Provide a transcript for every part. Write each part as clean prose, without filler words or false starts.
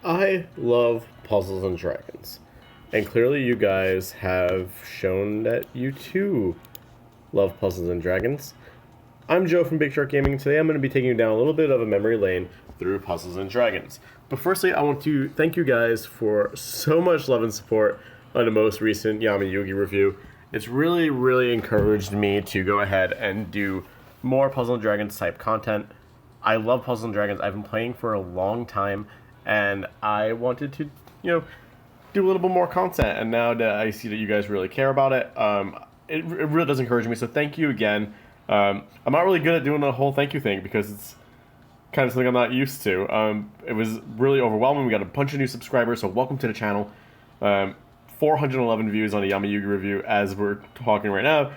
I love Puzzles and Dragons. And clearly, you guys have shown that you too love Puzzles and Dragons. I'm Joe from Big Shark Gaming. Today, I'm going to be taking you down a little bit of a memory lane through Puzzles and Dragons. But firstly, I want to thank you guys for so much love and support on the most recent Yami Yugi review. It's really encouraged me to go ahead and do more Puzzle and Dragons type content. I love Puzzle and Dragons. I've been playing for a long time, and I wanted to, do a little bit more content. And now that I see that you guys really care about it, it really does encourage me. So thank you again. I'm not really good at doing the whole thank you thing because it's kind of something I'm not used to. It was really overwhelming. We got a bunch of new subscribers, so welcome to the channel. 411 views on a Yami Yugi review as we're talking right now.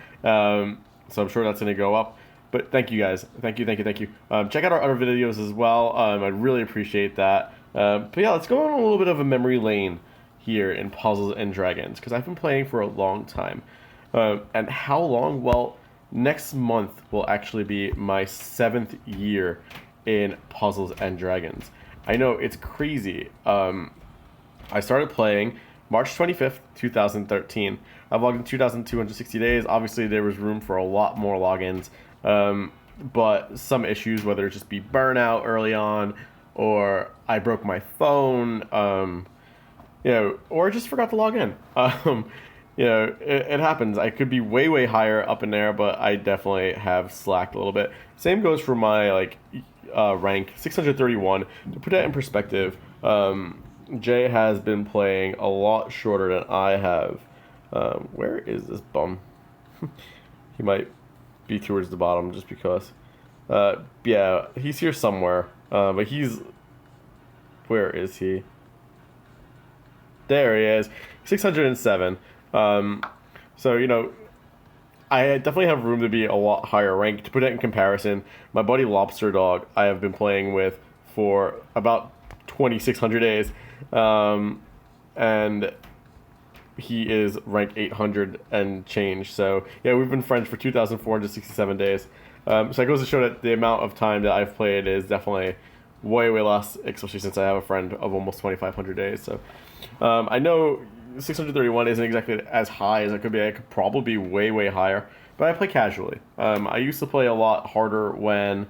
So I'm sure that's going to go up. But thank you guys. Thank you. Check out our other videos as well. I really appreciate that. But yeah, let's go on a little bit of a memory lane here in Puzzles and Dragons because I've been playing for a long time. And how long? Well, next month will actually be my 7th year in Puzzles and Dragons. I know, it's crazy. I started playing March 25th, 2013. I've logged in 2,260 days. Obviously, there was room for a lot more logins. But some issues, whether it just be burnout early on, or I broke my phone, or just forgot to log in. It happens. I could be way higher up in there, but I definitely have slacked a little bit. Same goes for my rank 631. To put that in perspective, Jay has been playing a lot shorter than I have. Where is this bum? He might be towards the bottom just because. Yeah, he's here somewhere. But he's... Where is he? There he is. 607. So, I definitely have room to be a lot higher ranked. To put it in comparison, my buddy Lobster Dog, I have been playing with for about 2,600 days. And he is ranked 800 and change. So, yeah, we've been friends for 2,467 days. So it goes to show that the amount of time that I've played is definitely way less, especially since I have a friend of almost 2,500 days. So, I know 631 isn't exactly as high as it could be. I could probably be way higher, but I play casually. I used to play a lot harder when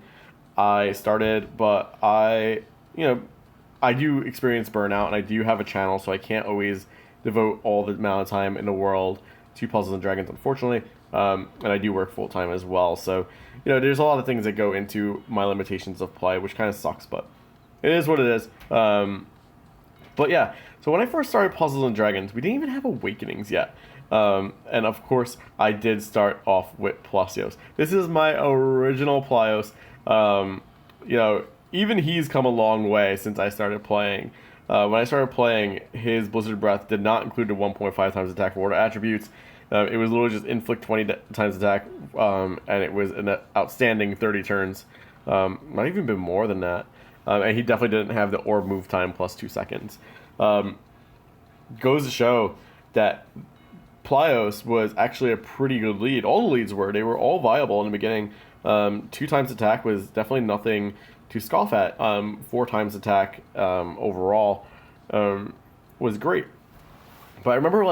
I started, but I do experience burnout, and I do have a channel, so I can't always devote all the amount of time in the world to Puzzles and Dragons, unfortunately. And I do work full time as well, so there's a lot of things that go into my limitations of play, which kind of sucks, but it is what it is. But yeah, so when I first started Puzzles and Dragons, we didn't even have Awakenings yet. And of course, I did start off with Plasios. This is my original Plaios. Even he's come a long way since I started playing. When I started playing, his Blizzard Breath did not include the 1.5 times attack for order attributes. It was literally just inflict 20 times attack, and it was an outstanding 30 turns. Might even been more than that. And he definitely didn't have the orb move time plus 2 seconds. Goes to show that Plaios was actually a pretty good lead. All the leads were. They were all viable in the beginning. 2 times attack was definitely nothing to scoff at. 4 times attack overall was great. But I remember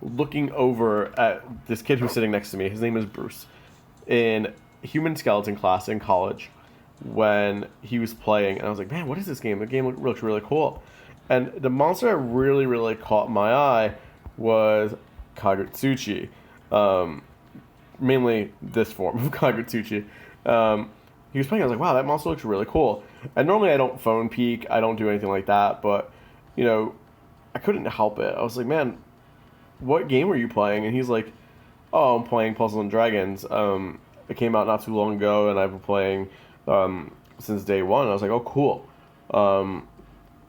looking over at this kid who's sitting next to me. His name is Bruce. In Human Skeleton class in college when he was playing. And I was like, man, what is this game? The game looks really cool. And the monster that really caught my eye was Kagutsuchi. Mainly this form of Kagutsuchi. He was playing, I was like, wow, that monster looks really cool. And normally I don't phone peek, I don't do anything like that, but, I couldn't help it. I was like, man, what game were you playing? And he's like, oh, I'm playing Puzzle and Dragons. It came out not too long ago, and I've been playing since day one. And I was like, oh, cool. I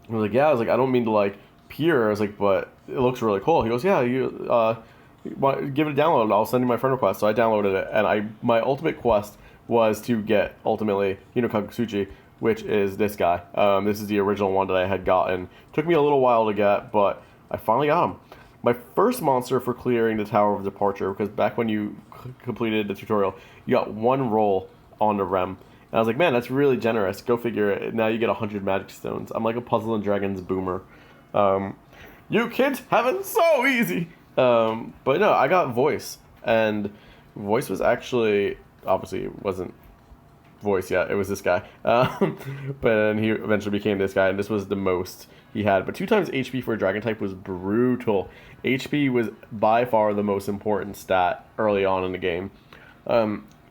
was like, yeah. I was like, I don't mean to peer. I was like, but it looks really cool. He goes, yeah, you give it a download. I'll send you my friend request. So I downloaded it, and my ultimate quest was to get ultimately Kagutsuchi, which is this guy. This is the original one that I had gotten. Took me a little while to get, but I finally got him. My first monster for clearing the Tower of Departure, because back when you completed the tutorial, you got one roll on the Rem, I was like, man, that's really generous. Go figure. Now you get 100 magic stones. I'm like a Puzzle and Dragons boomer. Um, you kids have it so easy. But no, I got voice, and voice was actually obviously it wasn't voice yet. It was this guy. But then he eventually became this guy, and this was the most he had. But 2 times HP for a dragon type was brutal. HP was by far the most important stat early on in the game.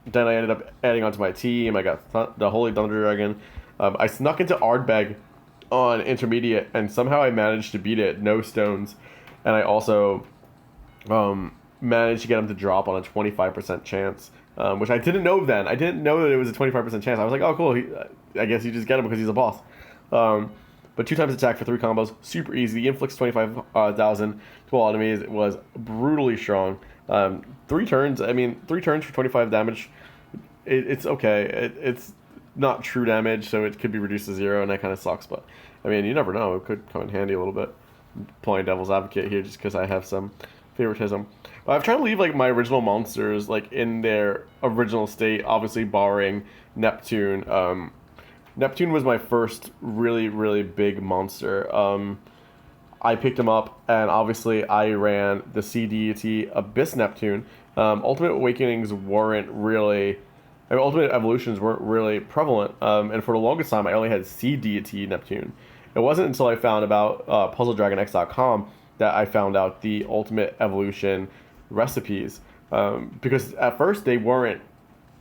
Then I ended up adding onto my team. I got the Holy Thunder Dragon. I snuck into Ardbeg on intermediate, and somehow I managed to beat it. No stones. And I also managed to get him to drop on a 25% chance, which I didn't know then. I didn't know that it was a 25% chance. I was like, oh, cool. I guess you just get him because he's a boss. But 2 times attack for 3 combos. Super easy. He inflicts 25,000 to all enemies. It was brutally strong. 3 turns. I mean, 3 turns for 25 damage. It's okay. It's not true damage, so it could be reduced to 0, and that kind of sucks. But I mean, you never know. It could come in handy a little bit. I'm playing devil's advocate here just because I have some favoritism. But I've tried to leave like my original monsters like in their original state. Obviously, barring Neptune. Neptune was my first really big monster. I picked him up, and obviously I ran the Sea Deity Abyss Neptune. Ultimate Awakenings weren't really, I mean, Ultimate Evolutions weren't really prevalent, and for the longest time I only had Sea Deity Neptune. It wasn't until I found about PuzzleDragonX.com that I found out the Ultimate Evolution recipes, because at first they weren't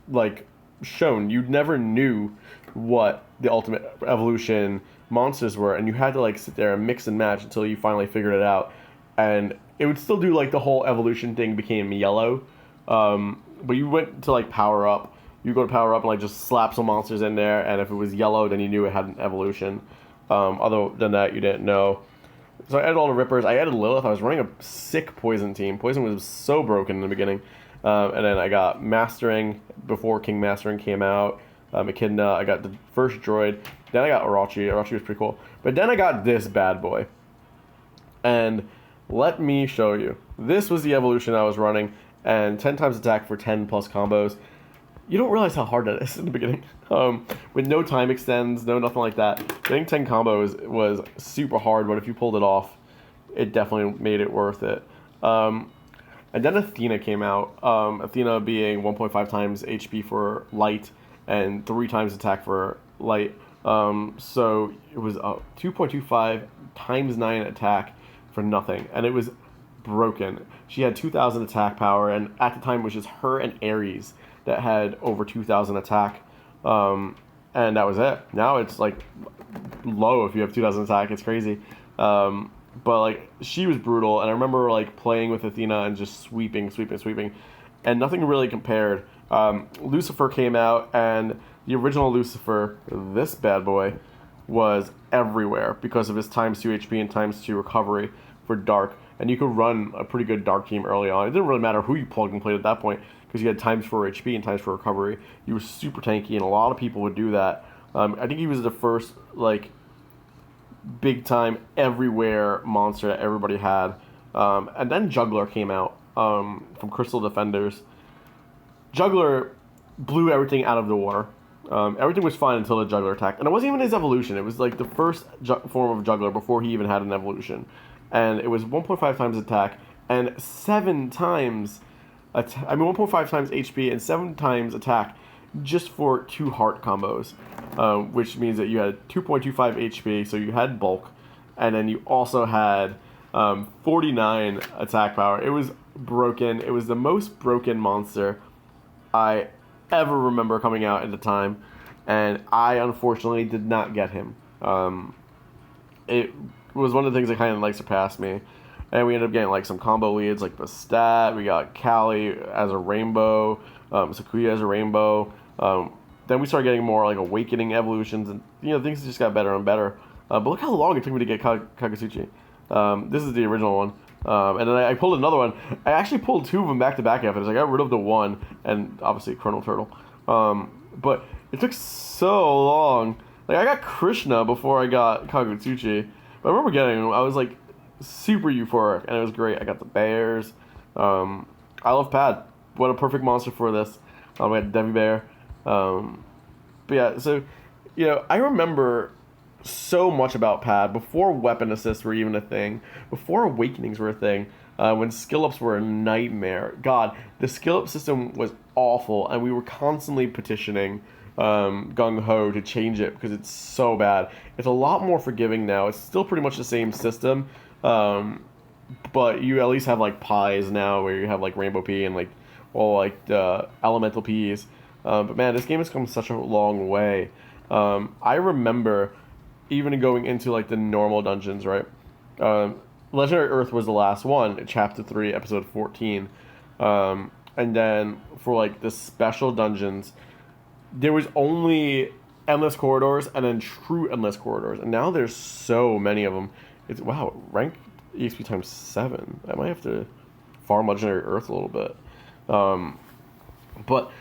like shown. You never knew what the Ultimate Evolution monsters were, and you had to like sit there and mix and match until you finally figured it out. And it would still do like the whole evolution thing became yellow, but you went to like power up. You go to power up and like just slap some monsters in there, and if it was yellow, then you knew it had an evolution. Other than that, you didn't know. So I added all the Rippers. I added Lilith. I was running a sick Poison team. Poison was so broken in the beginning. And then I got Mastering before King Mastering came out. Echidna. I got the first droid. Then I got Orochi. Orochi was pretty cool. But then I got this bad boy. And let me show you. This was the evolution I was running. And 10 times attack for 10 plus combos. You don't realize how hard that is in the beginning. With no time extends, no nothing like that. Getting 10 combos was super hard, but if you pulled it off, it definitely made it worth it. And then Athena came out. Athena being 1.5 times HP for light and 3 times attack for light. So it was 2.25 times 9 attack for nothing. And it was broken. She had 2,000 attack power, and at the time it was just her and Ares that had over 2,000 attack. And that was it. Now it's like low if you have 2,000 attack. It's crazy. But like she was brutal, and I remember like playing with Athena and just sweeping, and nothing really compared. Lucifer came out, and the original Lucifer, this bad boy, was everywhere because of his times 2 HP and times 2 recovery for Dark, and you could run a pretty good Dark team early on. It didn't really matter who you plugged and played at that point because you had times 4 HP and times 4 recovery. You were super tanky, and a lot of people would do that. I think he was the first like big time everywhere monster that everybody had. And then Juggler came out from Crystal Defenders. Juggler blew everything out of the water. Everything was fine until the Juggler attacked. And it wasn't even his evolution. It was like the first form of Juggler before he even had an evolution. And it was 1.5 times attack and 7 times... 1.5 times HP and 7 times attack just for 2 heart combos. Which means that you had 2.25 HP, so you had bulk. And then you also had 49 attack power. It was broken. It was the most broken monster I ever remember coming out at the time, and I unfortunately did not get him. It was one of the things that kind of like surpassed me, and we ended up getting like some combo leads like Bastat. We got Callie as a rainbow, Sakuya as a rainbow. Then we started getting more like awakening evolutions, and things just got better and better. But look how long it took me to get Kagutsuchi. This is the original one. And then I pulled another one. I actually pulled 2 of them back to back after this. I got rid of the one, and obviously Chrono Turtle. But it took so long. Like I got Krishna before I got Kagutsuchi. But I remember getting him. I was like super euphoric, and it was great. I got the bears. I love Pad. What a perfect monster for this. I had Devi Bear. But yeah, so, I remember so much about pad before weapon assists were even a thing, before awakenings were a thing, when skill ups were a nightmare. God, the skill up system was awful, and we were constantly petitioning Gung Ho to change it because it's so bad. It's a lot more forgiving now. It's still pretty much the same system, but you at least have like pies now, where you have like Rainbow P and like all like the Elemental Ps. But man, this game has come such a long way. I remember even going into like the normal dungeons, right? Legendary Earth was the last one, chapter 3, episode 14. And then for like the special dungeons, there was only endless corridors and then true endless corridors. And now there's so many of them. It's, wow, rank EXP times 7. I might have to farm Legendary Earth a little bit. But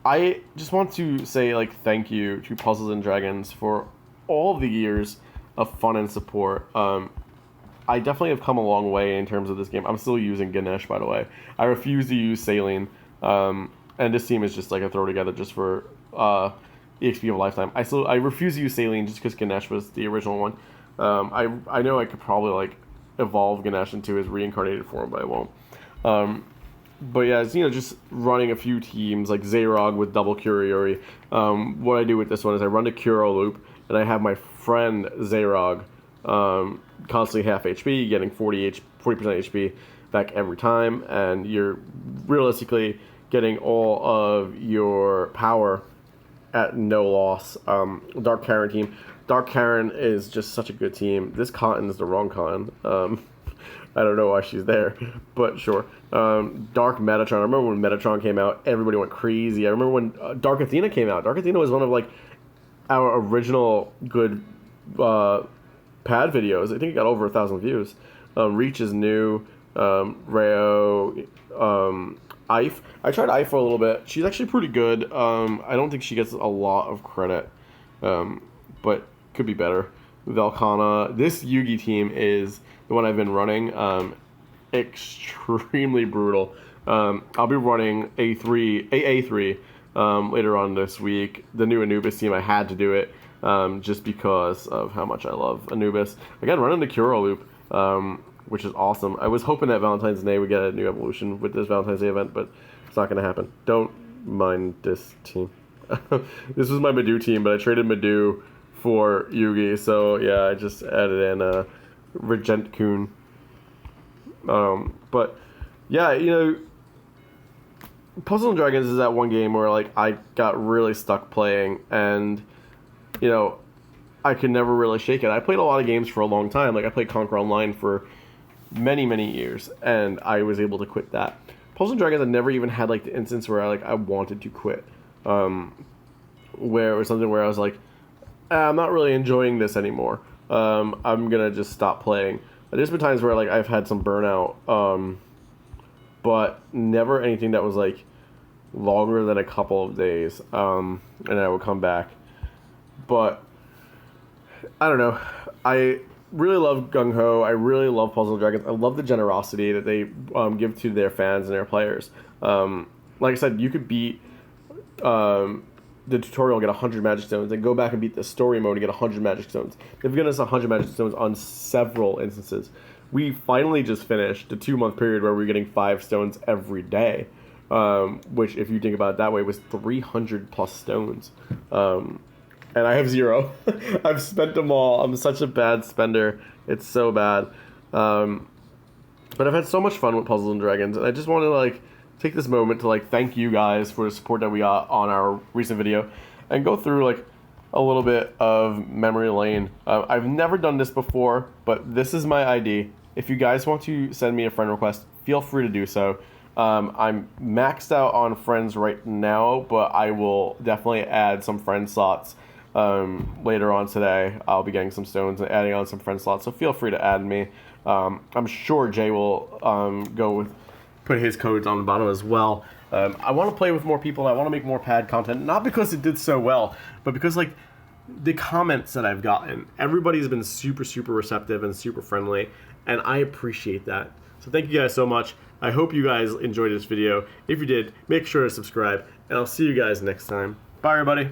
I just want to say like thank you to Puzzles and Dragons for all of the years of fun and support. I definitely have come a long way in terms of this game. I'm still using Ganesh, by the way. I refuse to use Saline. And this team is just like a throw together just for EXP of a lifetime. I refuse to use Saline just because Ganesh was the original one. I know I could probably like evolve Ganesh into his reincarnated form, but I won't. But yeah, it's, just running a few teams like Zayrog with double Curiori. What I do with this one is I run the Curo loop, and I have my friend Zayrog constantly half HP, getting 40% HP back every time, and you're realistically getting all of your power at no loss. Dark Karen team. Dark Karen is just such a good team. This Cotton is the wrong Cotton. I don't know why she's there, but sure. Dark Metatron. I remember when Metatron came out, everybody went crazy. I remember when Dark Athena came out. Dark Athena was one of like our original good pad videos. I think it got over 1,000 views. Reach is new. Rayo, Ife. I tried Ife for a little bit. She's actually pretty good. I don't think she gets a lot of credit, but could be better. Velkhana. This Yugi team is the one I've been running. Extremely brutal. I'll be running AA3 later on this week. The new Anubis team, I had to do it just because of how much I love Anubis. Again, running the Curo loop, which is awesome. I was hoping that Valentine's Day would get a new evolution with this Valentine's Day event, but it's not going to happen. Don't mind this team. This was my Madoo team, but I traded Madoo for Yugi, so yeah, I just added in Regent Kun. But yeah, Puzzle and Dragons is that one game where like I got really stuck playing, and I could never really shake it. I played a lot of games for a long time. Like I played Conquer Online for many years, and I was able to quit that. Puzzle and Dragons, I never even had like the instance where I wanted to quit, where it was something where I was like, I'm not really enjoying this anymore. I'm gonna just stop playing. There's been times where like I've had some burnout, but never anything that was like longer than a couple of days, and I would come back. But I don't know. I really love Gung Ho. I really love Puzzle and Dragons. I love the generosity that they give to their fans and their players. Like I said, you could beat the tutorial and get 100 magic stones, and go back and beat the story mode and get 100 magic stones. They've given us 100 magic stones on several instances. We finally just finished the 2-month period where we're getting 5 stones every day, which, if you think about it that way, was 300 plus stones. And I have 0. I've spent them all. I'm such a bad spender. It's so bad. But I've had so much fun with Puzzles and Dragons, and I just want to take this moment to thank you guys for the support that we got on our recent video, and go through a little bit of memory lane. I've never done this before, but this is my ID. If you guys want to send me a friend request, feel free to do so. I'm maxed out on friends right now, but I will definitely add some friend slots later on today. I'll be getting some stones and adding on some friend slots, so feel free to add me. I'm sure Jay will put his codes on the bottom as well. I want to play with more people. I want to make more pad content, not because it did so well, but because the comments that I've gotten, everybody's been super receptive and super friendly, and I appreciate that. So thank you guys so much. I hope you guys enjoyed this video. If you did, make sure to subscribe, and I'll see you guys next time. Bye, everybody.